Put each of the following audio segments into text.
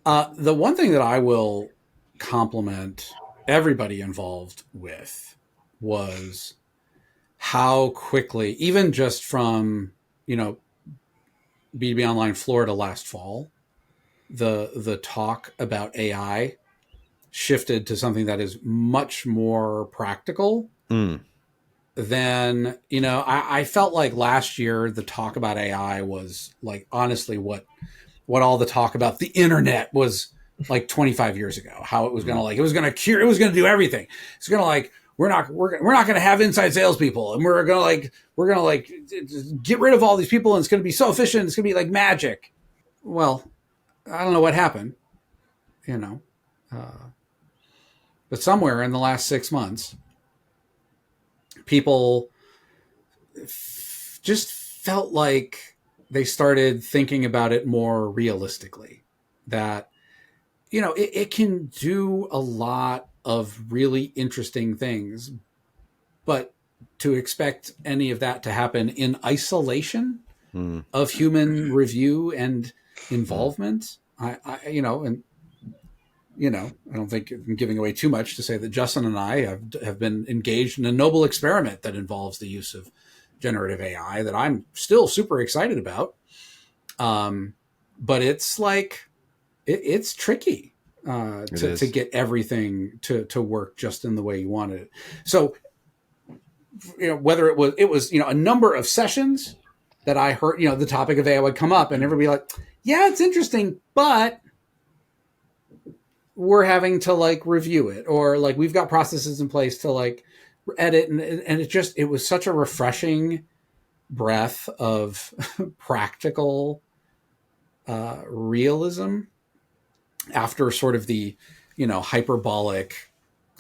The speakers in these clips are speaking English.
The one thing that I will compliment everybody involved with was how quickly, even just from, you know, B2B Online Florida last fall, the talk about AI shifted to something that is much more practical Mm. than, you know, I felt like last year the talk about AI was like honestly what all the talk about the internet was like 25 years ago, how it was going to Mm. like, it was going to cure, it was going to do everything. It's going to like, we're not going to have inside salespeople, and we're going to like get rid of all these people, and it's going to be so efficient. It's going to be like magic. Well, I don't know what happened, you know, uh, but somewhere in the last 6 months, people just felt like they started thinking about it more realistically. That, you know, it can do a lot of really interesting things, but to expect any of that to happen in isolation Mm. of human review and Mm. involvement, you know, and you know, I don't think I'm giving away too much to say that Justin and I have been engaged in a noble experiment that involves the use of generative AI that I'm still super excited about. Um, but it's like it's tricky It to is. get everything to work just in the way you wanted it. So, you know, whether it was you know a number of sessions that I heard, you know, the topic of AI would come up, and everybody like, yeah, it's interesting, but we're having to like review it, or like we've got processes in place to like edit, and it was such a refreshing breath of practical realism after sort of the, you know, hyperbolic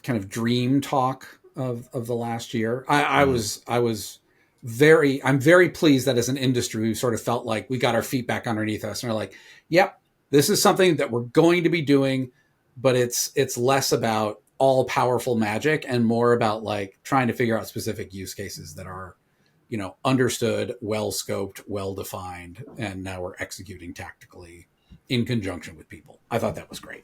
kind of dream talk of the last year. Mm. I was I'm very pleased that as an industry we sort of felt like we got our feet back underneath us and we're like, yep, this is something that we're going to be doing, but it's less about all powerful magic and more about like trying to figure out specific use cases that are, you know, understood, well scoped, well defined, and now we're executing tactically in conjunction with people. I thought that was great.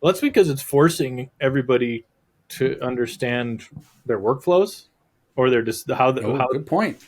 Well, that's because it's forcing everybody to understand their workflows, or their just how Oh, how good point.